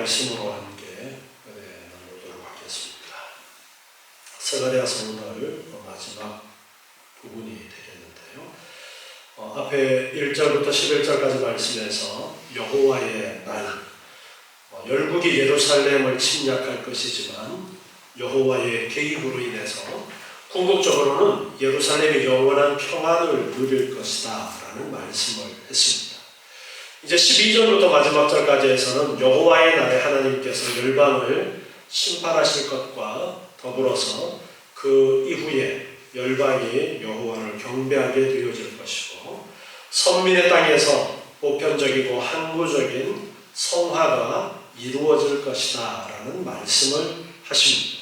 말씀으로 함께 나누도록 하겠습니다. 스가랴서 오늘 마지막 부분이 되겠는데요. 앞에 1절부터 11절까지 말씀에서 여호와의 날, 열국이 예루살렘을 침략할 것이지만 여호와의 개입으로 인해서 궁극적으로는 예루살렘이 영원한 평안을 누릴 것이다 라는 말씀을 했습니다. 이제 12절부터 마지막 절까지에서는 여호와의 날에 하나님께서 열방을 심판하실 것과 더불어서 그 이후에 열방이 여호와를 경배하게 되어질 것이고 선민의 땅에서 보편적이고 항구적인 성화가 이루어질 것이다 라는 말씀을 하십니다.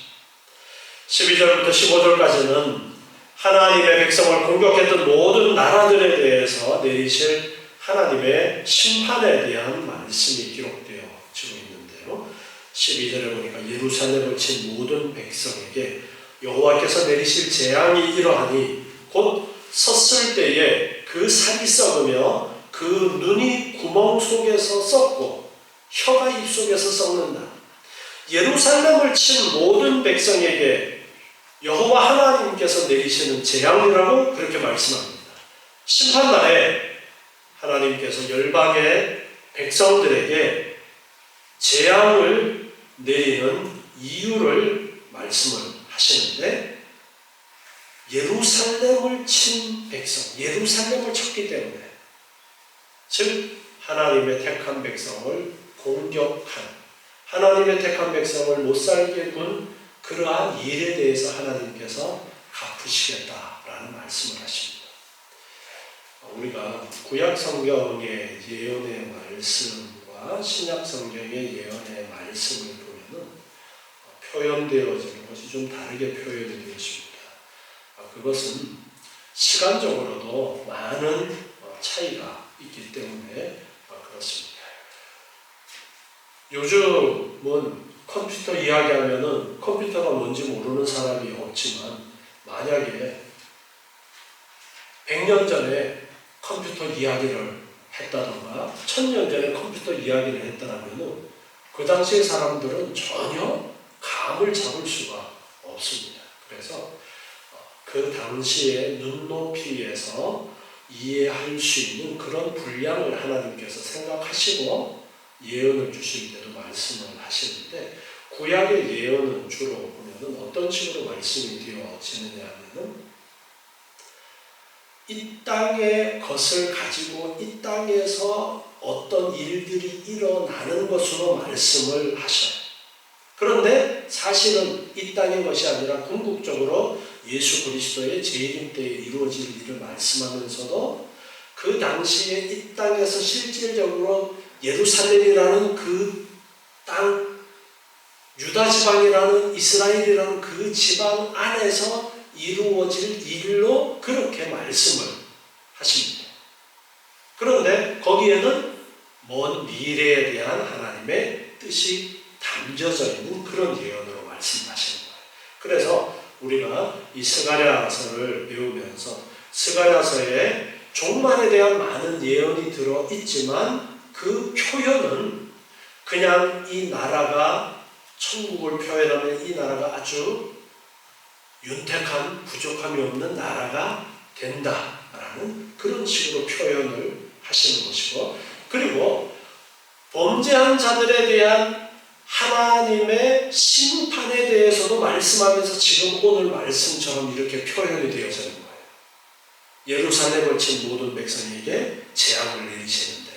12절부터 15절까지는 하나님의 백성을 공격했던 모든 나라들에 대해서 내리실 하나님의 심판에 대한 말씀이 기록되어 지고 있는데요. 12절에 보니까 예루살렘을 친 모든 백성에게 여호와께서 내리실 재앙이 이러하니 곧 섰을 때에 그 살이 썩으며 그 눈이 구멍 속에서 썩고 혀가 입속에서 썩는다. 예루살렘을 친 모든 백성에게 여호와 하나님께서 내리시는 재앙이라고 그렇게 말씀합니다. 심판날에 하나님께서 열방의 백성들에게 재앙을 내리는 이유를 말씀을 하시는데, 예루살렘을 친 백성, 예루살렘을 쳤기 때문에, 즉 하나님의 택한 백성을 공격한, 하나님의 택한 백성을 못살게 군 그러한 일에 대해서 하나님께서 갚으시겠다라는 말씀을 하십니다. 우리가 구약 성경의 예언의 말씀과 신약 성경의 예언의 말씀을 보면은 표현되어지는 것이 좀 다르게 표현이 되었습니다. 그것은 시간적으로도 많은 차이가 있기 때문에 그렇습니다. 요즘은 컴퓨터 이야기하면은 컴퓨터가 뭔지 모르는 사람이 없지만, 만약에 100년 전에 컴퓨터 이야기를 했다던가 1000년 전에 컴퓨터 이야기를 했다라면은 그 당시의 사람들은 전혀 감을 잡을 수가 없습니다. 그래서 그 당시의 눈높이에서 이해할 수 있는 그런 분량을 하나님께서 생각하시고 예언을 주실 때도 말씀을 하시는데, 구약의 예언은 주로 보면은 어떤 식으로 말씀이 되어지느냐 하면은, 이 땅의 것을 가지고 이 땅에서 어떤 일들이 일어나는 것으로 말씀을 하셔요. 그런데 사실은 이 땅의 것이 아니라 궁극적으로 예수 그리스도의 재림 때에 이루어질 일을 말씀하면서도 그 당시에 이 땅에서 실질적으로 예루살렘이라는 그 땅, 유다 지방이라는 이스라엘이라는 그 지방 안에서 이루어질 일로 그렇게 말씀을 하십니다. 그런데 거기에는 먼 미래에 대한 하나님의 뜻이 담겨져 있는 그런 예언으로 말씀하시는 거예요. 그래서 우리가 이 스가랴서를 배우면서 스가랴서에 종말에 대한 많은 예언이 들어있지만 그 표현은 그냥 이 나라가, 천국을 표현하면 이 나라가 아주 윤택한 부족함이 없는 나라가 된다라는 그런 식으로 표현을 하시는 것이고, 그리고 범죄한 자들에 대한 하나님의 심판에 대해서도 말씀하면서 지금 오늘 말씀처럼 이렇게 표현이 되어지는 거예요. 예루살렘을 친 모든 백성에게 재앙을 내리시는데,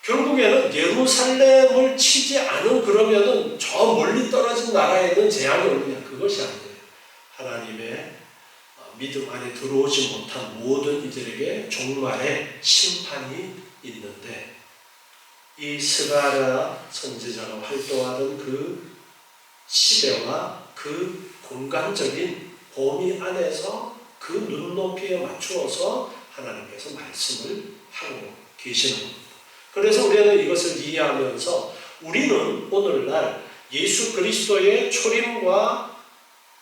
결국에는 예루살렘을 치지 않은 그러면은 저 멀리 떨어진 나라에는 재앙이 오느냐, 그것이 아니에요. 하나님의 믿음 안에 들어오지 못한 모든 이들에게 종말의 심판이 있는데, 이 스가랴 선지자가 활동하던 그 시대와 그 공간적인 범위 안에서 그 눈높이에 맞추어서 하나님께서 말씀을 하고 계시는 겁니다. 그래서 우리는 이것을 이해하면서 우리는 오늘날 예수 그리스도의 초림과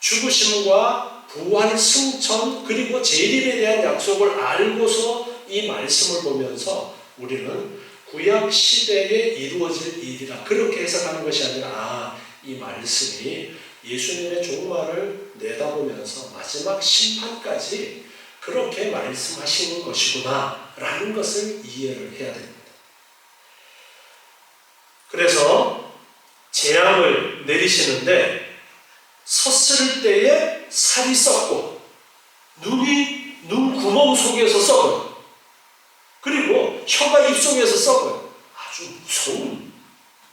죽으심과 부활, 승천, 그리고 재림에 대한 약속을 알고서 이 말씀을 보면서 우리는 구약 시대에 이루어질 일이다. 그렇게 해석하는 것이 아니라 이 말씀이 예수님의 종말을 내다보면서 마지막 심판까지 그렇게 말씀하시는 것이구나 라는 것을 이해를 해야 됩니다. 그래서 재앙을 내리시는데 섰을 때에 살이 썩고 눈 구멍 속에서 썩어요. 그리고 혀가 입속에서 썩어요. 아주 무서운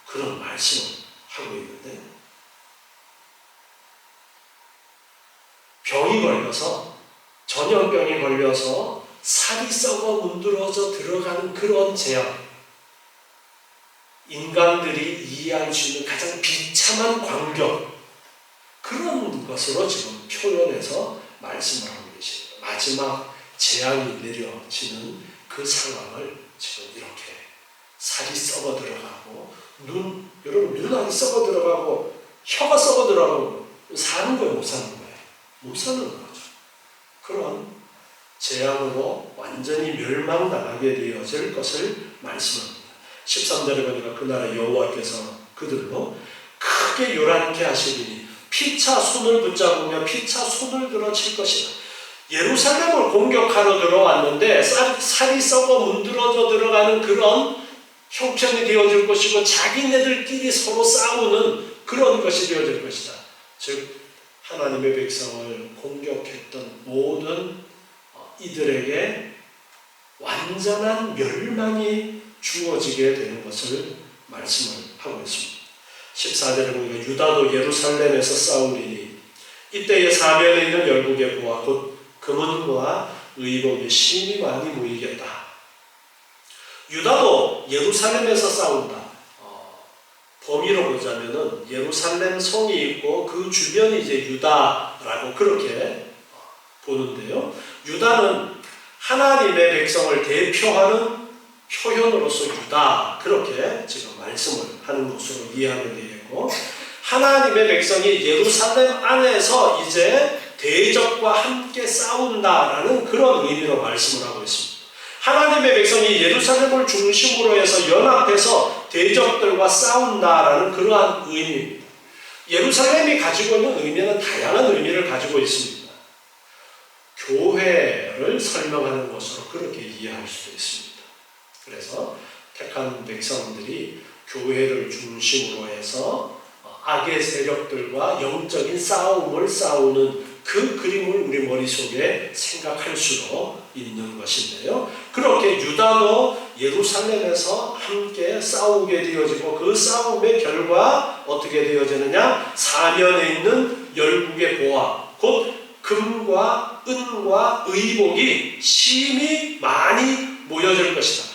그런 말씀을 하고 있는데, 병이 걸려서, 전염병이 걸려서 살이 썩어 문드러져 들어가는 그런 재앙, 인간들이 이해할 수 있는 가장 비참한 광경, 그런 것으로 지금 표현해서 말씀을 하고 계십니다. 마지막 재앙이 내려지는 그 상황을 지금 이렇게 살이 썩어 들어가고 여러분 눈알이 썩어 들어가고 혀가 썩어 들어가고 사는 거예요, 못 사는 거예요? 못 사는 거죠. 그런 재앙으로 완전히 멸망당하게 되어질 것을 말씀합니다. 13절에 보니까 그 나라 여호와께서 그들로 크게 요란케 하시리니 피차 손을 붙잡으며 피차 손을 들어 칠 것이다. 예루살렘을 공격하러 들어왔는데 살이 썩어 문드러져 들어가는 그런 형편이 되어질 것이고 자기네들끼리 서로 싸우는 그런 것이 되어질 것이다. 즉 하나님의 백성을 공격했던 모든 이들에게 완전한 멸망이 주어지게 되는 것을 말씀을 하고 있습니다. 14절에 보니까 유다도 예루살렘에서 싸우리니 이때에 사면에 있는 열국의 보화 곧 금은과 의복이 심히 많이 모이겠다. 유다도 예루살렘에서 싸운다. 범위로 보자면은 예루살렘 성이 있고 그 주변이 이제 유다라고 그렇게 보는데요. 유다는 하나님의 백성을 대표하는 표현으로서 유다, 그렇게 지금 말씀을 하는 것으로 이해하면 되겠고, 하나님의 백성이 예루살렘 안에서 이제 대적과 함께 싸운다라는 그런 의미로 말씀을 하고 있습니다. 하나님의 백성이 예루살렘을 중심으로 해서 연합해서 대적들과 싸운다라는 그러한 의미입니다. 예루살렘이 가지고 있는 의미는 다양한 의미를 가지고 있습니다. 교회를 설명하는 것으로 그렇게 이해할 수도 있습니다. 그래서 택한 백성들이 교회를 중심으로 해서 악의 세력들과 영적인 싸움을 싸우는 그 그림을 우리 머릿속에 생각할 수도 있는 것인데요. 그렇게 유다도 예루살렘에서 함께 싸우게 되어지고 그 싸움의 결과 어떻게 되어지느냐? 사면에 있는 열국의 보화 곧 금과 은과 의복이 심히 많이 모여질 것이다.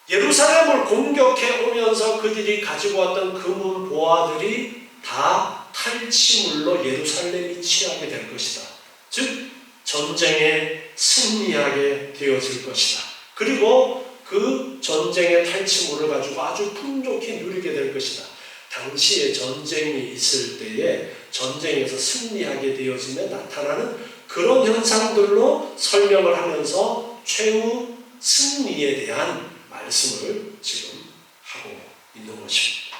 예루살렘을 공격해 오면서 그들이 가지고 왔던 금은 보화들이 다 탈취물로 예루살렘이 취하게 될 것이다. 즉 전쟁에 승리하게 되어질 것이다. 그리고 그 전쟁의 탈취물을 가지고 아주 풍족히 누리게 될 것이다. 당시에 전쟁이 있을 때에 전쟁에서 승리하게 되어지면 나타나는 그런 현상들로 설명을 하면서 최후 승리에 대한 말씀을 지금 하고 있는 것입니다.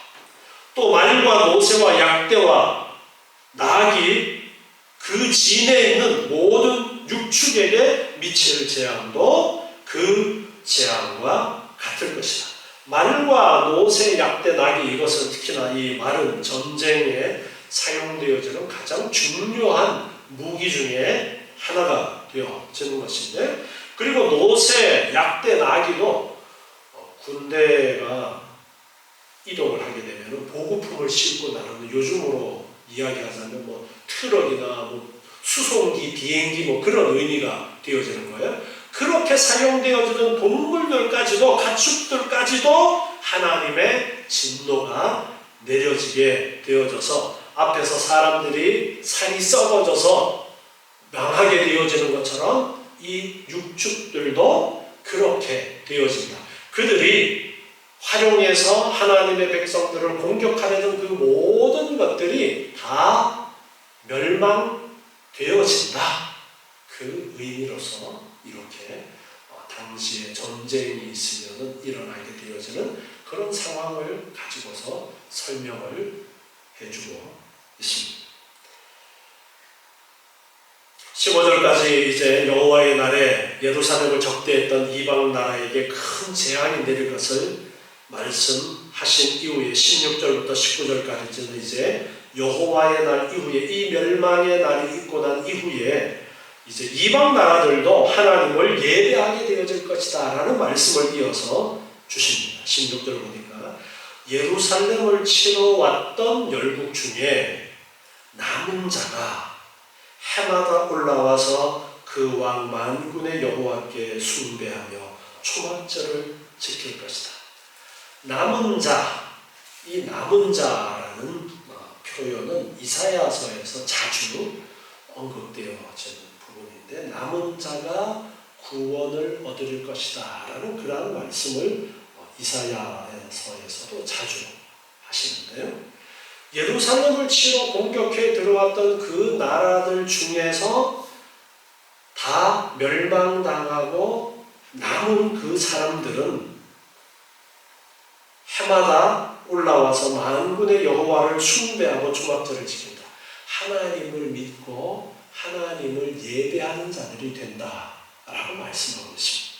또 말과 노새와 약대와 낙이 그 진에 있는 모든 육축에게 미칠 재앙도 그 재앙과 같을 것이다. 말과 노새, 약대, 낙이 이것은 특히나 이 말은 전쟁에 사용되어지는 가장 중요한 무기 중에 하나가 되어지는 것인데, 그리고 노새, 약대, 나귀도 군대가 이동을 하게 되면 보급품을 싣고 나가는, 요즘으로 이야기하자면 뭐 트럭이나 뭐 수송기, 비행기 뭐 그런 의미가 되어지는 거예요. 그렇게 사용되어지는 동물들까지도, 가축들까지도 하나님의 진노가 내려지게 되어져서 앞에서 사람들이 살이 썩어져서 망하게 되어지는 것처럼 이 육축들도 그렇게 되어진다. 그들이 활용해서 하나님의 백성들을 공격하려는 그 모든 것들이 다 멸망되어진다. 그 의미로서 이렇게 당시에 전쟁이 있으면 일어나게 되어지는 그런 상황을 가지고서 설명을 해주고 있습니다. 15절까지 이제 여호와의 날에 예루살렘을 적대했던 이방 나라에게 큰 재앙이 내릴 것을 말씀하신 이후에 16절부터 19절까지는 이제 여호와의 날 이후에 이 멸망의 날이 있고 난 이후에 이제 이방 나라들도 하나님을 예배하게 되어질 것이다 라는 말씀을 이어서 주십니다. 16절 보니까 예루살렘을 치러 왔던 열국 중에 남은 자가 해마다 올라와서 그 왕 만군의 여호와께 숭배하며 초막절을 지킬 것이다. 남은 자, 이 남은 자라는 표현은 이사야서에서 자주 언급되어지는 부분인데 남은 자가 구원을 얻을 것이다 라는 그러한 말씀을 이사야서에서도 자주 하시는데요. 예루살렘을 치러 공격해 들어왔던 그 나라들 중에서 다 멸망당하고 남은 그 사람들은 해마다 올라와서 만군의 여호와를 숭배하고 초막절을 지킨다. 하나님을 믿고 하나님을 예배하는 자들이 된다라고 말씀하고 있습니다.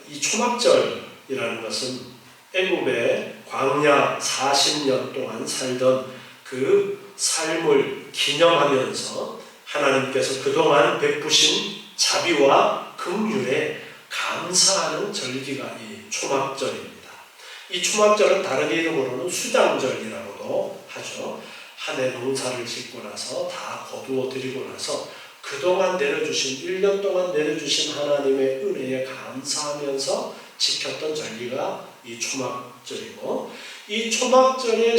이 초막절이라는 것은 애굽의 광야 40년 동안 살던 그 삶을 기념하면서 하나님께서 그동안 베푸신 자비와 긍휼에 감사하는 절기가 이 초막절입니다. 이 초막절은 다른 이름으로는 수장절이라고도 하죠. 한 해 농사를 짓고 나서 다 거두어 드리고 나서 그동안 내려주신 1년 동안 내려주신 하나님의 은혜에 감사하면서 지켰던 절기가 이 초막절이고 이 초막절의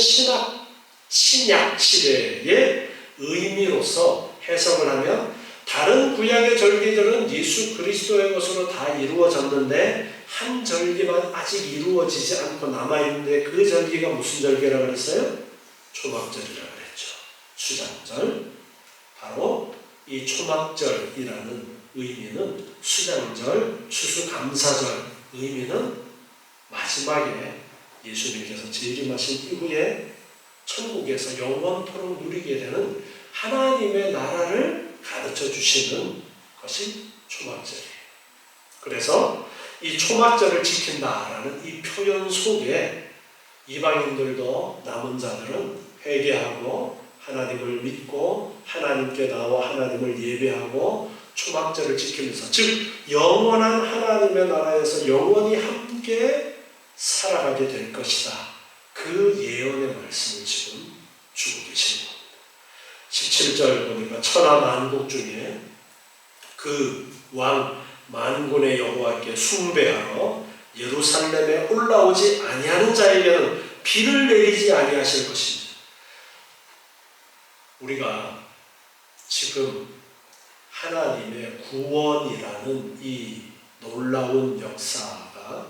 신약 시대의 의미로서 해석을 하면 다른 구약의 절기들은 예수 그리스도의 것으로 다 이루어졌는데 한 절기만 아직 이루어지지 않고 남아있는데 그 절기가 무슨 절기라고 그랬어요? 초막절이라고 그랬죠. 수장절. 바로 이 초막절이라는 의미는 수장절, 추수감사절 의미는 마지막에 예수님께서 재림하신 이후에 천국에서 영원토록 누리게 되는 하나님의 나라를 가르쳐 주시는 것이 초막절이에요. 그래서 이 초막절을 지킨다라는 이 표현 속에 이방인들도 남은 자들은 회개하고 하나님을 믿고 하나님께 나와 하나님을 예배하고 초막절을 지키면서 즉 영원한 하나님의 나라에서 영원히 함께 살아가게 될 것이다. 그 예언의 말씀을 지금 주고 계신 겁니다. 17절 보니까 천하 만국 중에 그 왕 만군의 여호와께 숭배하러 예루살렘에 올라오지 아니하는 자에게는 비를 내리지 아니하실 것입니다. 우리가 지금 하나님의 구원이라는 이 놀라운 역사가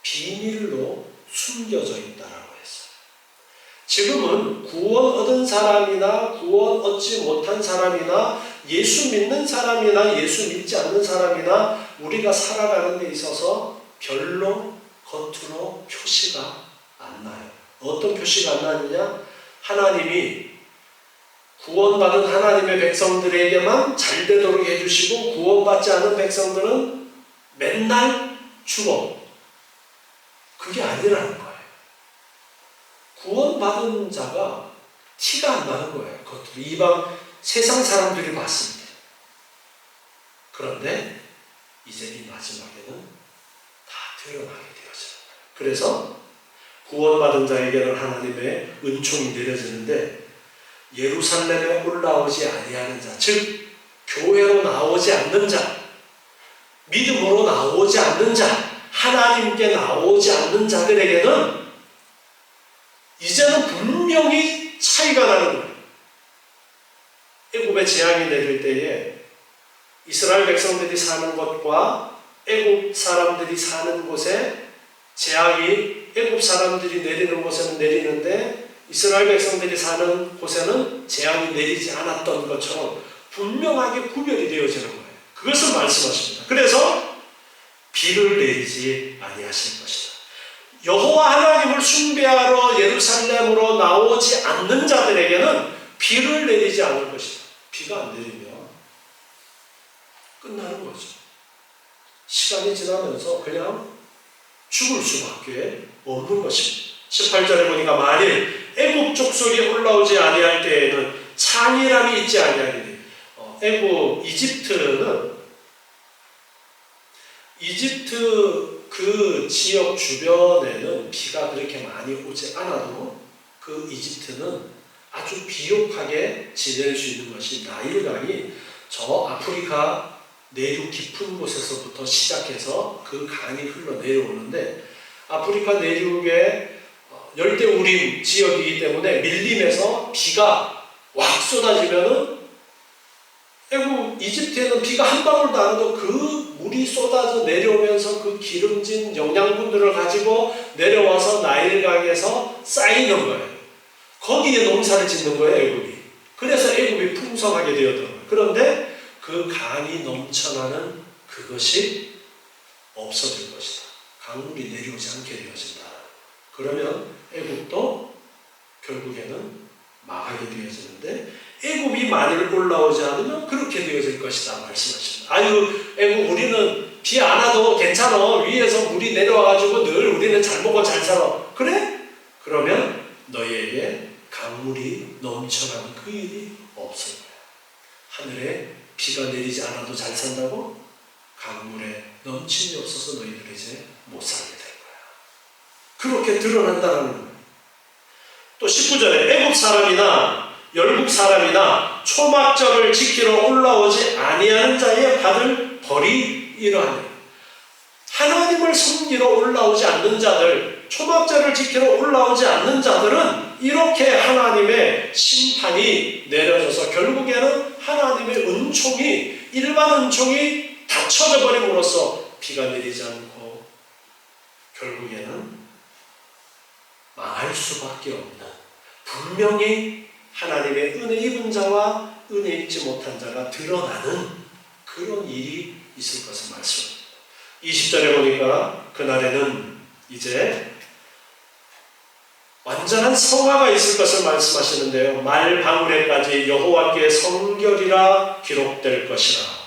비밀로 숨겨져 있다라고 했어요. 지금은 구원 얻은 사람이나 구원 얻지 못한 사람이나 예수 믿는 사람이나 예수 믿지 않는 사람이나 우리가 살아가는 데 있어서 별로 겉으로 표시가 안 나요. 어떤 표시가 안 나느냐? 하나님이 구원받은 하나님의 백성들에게만 잘 되도록 해주시고 구원받지 않은 백성들은 맨날 죽어. 그게 아니라는 거예요. 구원받은 자가 티가 안 나는 거예요. 겉으로. 이방 세상 사람들이 봤습니다. 그런데 이제 이 마지막에는 다 드러나게 되어져요. 그래서 구원받은 자에게는 하나님의 은총이 내려지는데 예루살렘에 올라오지 아니하는 자, 즉 교회로 나오지 않는 자, 믿음으로 나오지 않는 자, 하나님께 나오지 않는 자들에게는 이제는 분명히 차이가 나는 거예요. 애굽에 재앙이 내릴 때에 이스라엘 백성들이 사는 곳과 애굽 사람들이 사는 곳에 재앙이 애굽 사람들이 내리는 곳에는 내리는데 이스라엘 백성들이 사는 곳에는 재앙이 내리지 않았던 것처럼 분명하게 구별이 되어지는 거예요. 그것을 말씀하십니다. 그래서 비를 내리지 아니하실 것이다. 여호와 하나님을 숭배하러 예루살렘으로 나오지 않는 자들에게는 비를 내리지 않을 것이다. 비가 안 내리면 끝나는 거죠. 시간이 지나면서 그냥 죽을 수밖에 없는 것입니다. 18절에 보니까 만일 애굽 족속이 올라오지 아니할 때에는 창이람이 있지 아니하리니 애굽 이집트 그 지역 주변에는 비가 그렇게 많이 오지 않아도 그 이집트는 아주 비옥하게 지낼 수 있는 것이 나일강이 저 아프리카 내륙 깊은 곳에서부터 시작해서 그 강이 흘러내려오는데 아프리카 내륙의 열대우림 지역이기 때문에 밀림에서 비가 확 쏟아지면은 애국 이집트에는 비가 한 방울도 안 와도 그 물이 쏟아져 내려오면서 그 기름진 영양분들을 가지고 내려와서 나일강에서 쌓이는 거예요. 거기에 농사를 짓는 거예요, 애국이. 그래서 애국이 풍성하게 되었던 거예요. 그런데 그 강이 넘쳐나는 그것이 없어질 것이다. 강물이 내려오지 않게 되어진다. 그러면 애국도 결국에는 망하게 되어지는데 애굽이 만일 올라오지 않으면 그렇게 되어질 것이다 말씀하십니다. 아유 애굽 우리는 비 안 와도 괜찮아. 위에서 물이 내려와가지고 늘 우리는 잘 먹고 잘 살아. 그래? 그러면 너희에게 강물이 넘쳐나는 그 일이 없을 거야. 하늘에 비가 내리지 않아도 잘 산다고? 강물에 넘침이 없어서 너희들 이제 못 살게 될 거야. 그렇게 드러난다는 거예요. 또 19절에 애굽 사람이나 열국 사람이나 초막절을 지키러 올라오지 아니하는 자의 받을 벌이 이러하니 하나님을 섬기러 올라오지 않는 자들, 초막절을 지키러 올라오지 않는 자들은 이렇게 하나님의 심판이 내려져서 결국에는 하나님의 은총이 일반 은총이 닫혀져 버림으로써 비가 내리지 않고 결국에는 망할 수밖에 없는 분명히 하나님의 은혜 입은 자와 은혜 입지 못한 자가 드러나는 그런 일이 있을 것을 말씀합니다. 20절에 보니까 그날에는 이제 완전한 성화가 있을 것을 말씀하시는데요. 말방울에까지 여호와께 성결이라 기록될 것이라.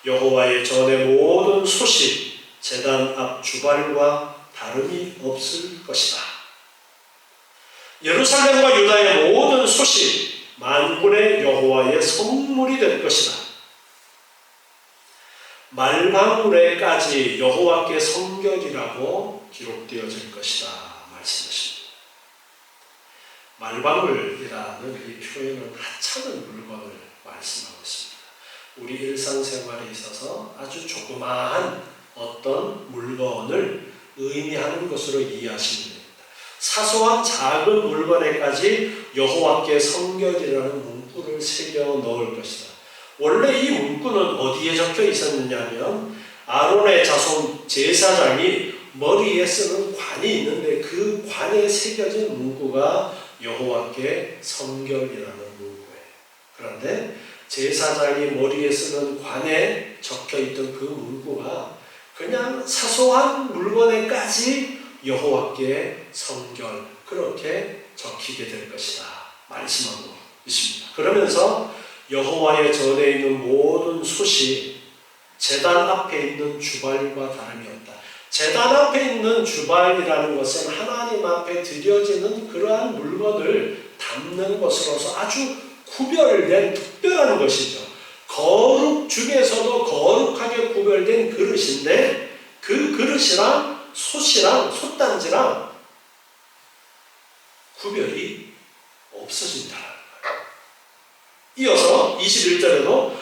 여호와의 전의 모든 소식 제단 앞 주발과 다름이 없을 것이다. 예루살렘과 유다의 모든 소식 만군의 여호와의 선물이 될 것이다. 말방울에까지 여호와께 성결이라고 기록되어질 것이다 말씀하십니다. 말방울이라는 이 표현은 하찮은 물건을 말씀하고 있습니다. 우리 일상생활에 있어서 아주 조그마한 어떤 물건을 의미하는 것으로 이해하시면 됩니다. 사소한 작은 물건에까지 여호와께 성결이라는 문구를 새겨 넣을 것이다. 원래 이 문구는 어디에 적혀 있었느냐면 아론의 자손 제사장이 머리에 쓰는 관이 있는데 그 관에 새겨진 문구가 여호와께 성결이라는 문구예요. 그런데 제사장이 머리에 쓰는 관에 적혀있던 그 문구가 그냥 사소한 물건에까지 여호와께 성결 그렇게 적히게 될 것이다 말씀하고 있습니다. 그러면서 여호와의 전에 있는 모든 솥이 제단 앞에 있는 주발과 다름이 없다. 제단 앞에 있는 주발이라는 것은 하나님 앞에 드려지는 그러한 물건을 담는 것으로서 아주 구별된 특별한 것이죠. 거룩 중에서도 거룩하게 구별된 그릇인데 그 그릇이랑 솥이랑 솥단지랑 구별이 없어진다. 이어서 21절에도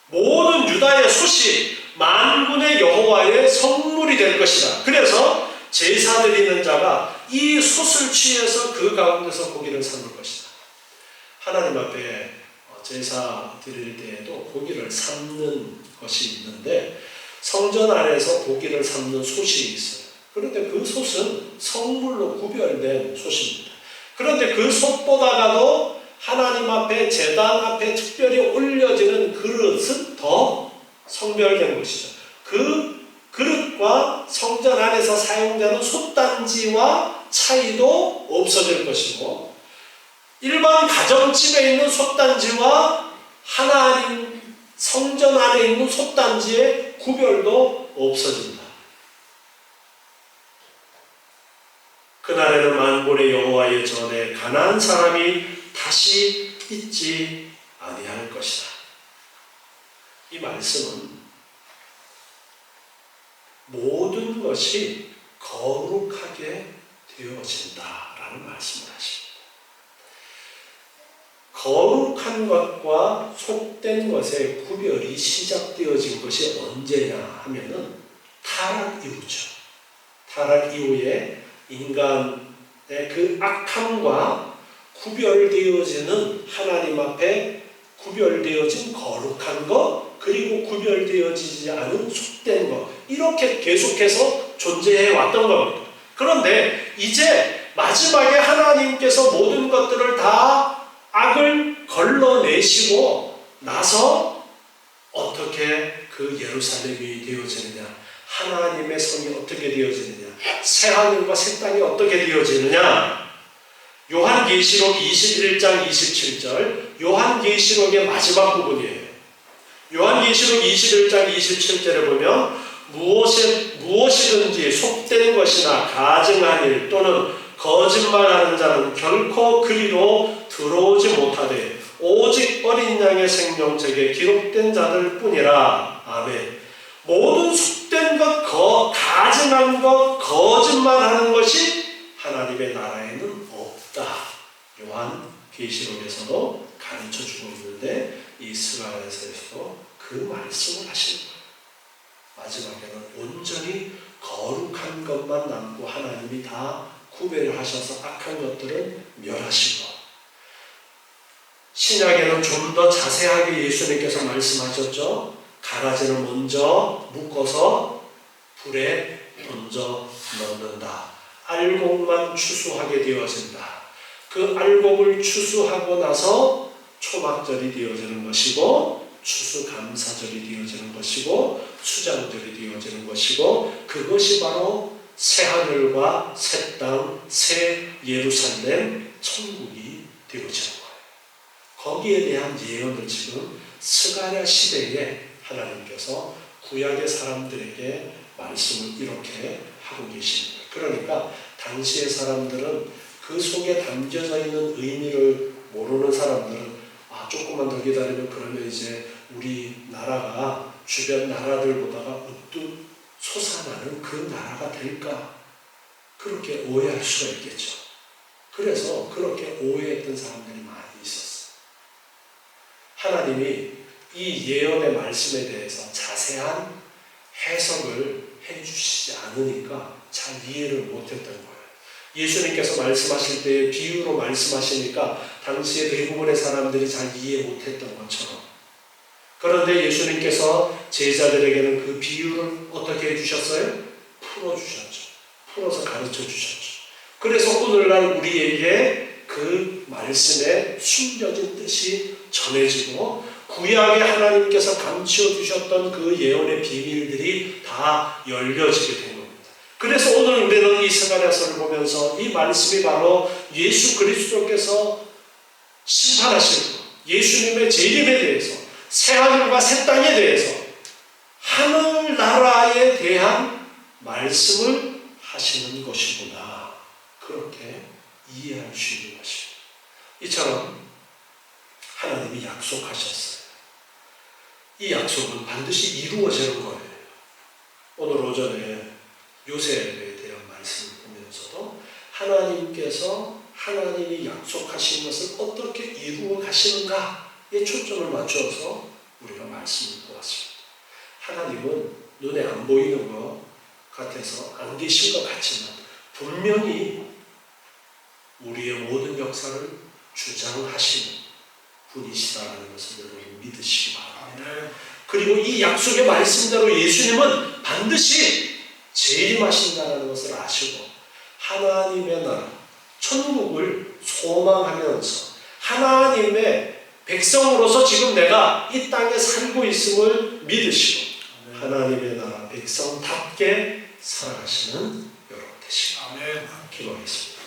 모든 유다의 솥이 만군의 여호와의 성물이 될 것이다. 그래서 제사 드리는 자가 이 솥을 취해서 그 가운데서 고기를 삶을 것이다. 하나님 앞에 제사 드릴 때에도 고기를 삶는 것이 있는데 성전 안에서 고기를 삶는 솥이 있어요. 그런데 그 솥은 성물로 구별된 솥입니다. 그런데 그 솥보다가도 하나님 앞에 제단 앞에 특별히 올려지는 그릇은 더 성별된 것이죠. 그 그릇과 성막과 성전 안에서 사용되는 솥단지와 차이도 없어질 것이고, 일반 가정집에 있는 솥단지와 하나님 성전 안에 있는 솥단지의 구별도 없어진다. 그날에는 만군의 여호와의 전에 가난한 사람이 다시 있지 아니할 것이다. 이 말씀은 모든 것이 거룩하게 되어진다라는 말씀을 하십니다. 거룩한 것과 속된 것의 구별이 시작되어진 것이 언제냐 하면은 타락 이후죠. 타락 이후에 인간의 그 악함과 구별되어지는 하나님 앞에 구별되어진 거룩한 것, 그리고 구별되어지지 않은 속된 것, 이렇게 계속해서 존재해 왔던 겁니다. 그런데 이제 마지막에 하나님께서 모든 것들을 다 악을 걸러내시고 나서 어떻게 그 예루살렘이 되어지느냐, 하나님의 성이 어떻게 되어지느냐, 새하늘과 새 땅이 어떻게 되어지느냐, 요한계시록 21장 27절, 요한계시록의 마지막 부분이에요. 요한계시록 21장 27절에 보면 무엇이든지 속된 것이나 가증한 일 또는 거짓말하는 자는 결코 그리로 들어오지 못하되 오직 어린 양의 생명책에 기록된 자들 뿐이라. 아멘. 모든 속된 것, 가증한 것, 거짓말하는 것이 하나님의 나라에는 없다. 요한계시록에서도 가르쳐주고 있는데 이 스가랴서에서도 그 말씀을 하시는 거예요. 마지막에는 온전히 거룩한 것만 남고 하나님이 다 구별을 하셔서 악한 것들은 멸하시고, 신약에는 좀 더 자세하게 예수님께서 말씀하셨죠. 가라지는 먼저 묶어서 불에 던져 넣는다. 알곡만 추수하게 되어진다. 그 알곡을 추수하고 나서 초막절이 되어지는 것이고, 추수감사절이 되어지는 것이고, 수장절이 되어지는 것이고, 그것이 바로 새하늘과 새 땅, 새 예루살렘, 천국이 되어지는 거예요. 거기에 대한 예언을 지금 스가랴 시대에 하나님께서 구약의 사람들에게 말씀을 이렇게 하고 계십니다. 그러니까 당시의 사람들은 그 속에 담겨져 있는 의미를 모르는 사람들은 조금만 더 기다리면 그러면 이제 우리 나라가 주변 나라들보다가 우뚝 솟아나는 그 나라가 될까? 그렇게 오해할 수가 있겠죠. 그래서 그렇게 오해했던 사람들이 많이 있었어요. 하나님이 이 예언의 말씀에 대해서 자세한 해석을 해주시지 않으니까 잘 이해를 못했던 거예요. 예수님께서 말씀하실 때 비유로 말씀하시니까 당시에 대부분의 사람들이 잘 이해 못했던 것처럼, 그런데 예수님께서 제자들에게는 그 비유를 어떻게 해주셨어요? 풀어주셨죠. 풀어서 가르쳐주셨죠. 그래서 오늘날 우리에게 그 말씀에 숨겨진 뜻이 전해지고 구약의 하나님께서 감추어 주셨던 그 예언의 비밀들이 다 열려지게 된 겁니다. 그래서 오늘 우리는 이 스가랴서를 보면서 이 말씀이 바로 예수 그리스도께서 심판하시는 것, 예수님의 재림에 대해서, 새하늘과 새 땅에 대해서, 하늘나라에 대한 말씀을 하시는 것이구나, 그렇게 이해할 수 있는 것입니다. 이처럼 하나님이 약속하셨어요. 이 약속은 반드시 이루어지는 거예요. 오늘 오전에 요셉에 대한 말씀을 보면서도 하나님께서 하나님이 약속하신 것을 어떻게 이루어 가시는가에 초점을 맞춰서 우리가 말씀을 보았습니다. 하나님은 눈에 안 보이는 것 같아서 안 계신 것 같지만 분명히 우리의 모든 역사를 주장하시는 분이시다라는 것을 여러분 믿으시기 바랍니다. 그리고 이 약속의 말씀대로 예수님은 반드시 재림하신다는 것을 아시고 하나님의 나라, 천국을 소망하면서 하나님의 백성으로서 지금 내가 이 땅에 살고 있음을 믿으시고 하나님의 나라 백성답게 살아가시는 여러분 되시길 아멘. 기도하겠습니다.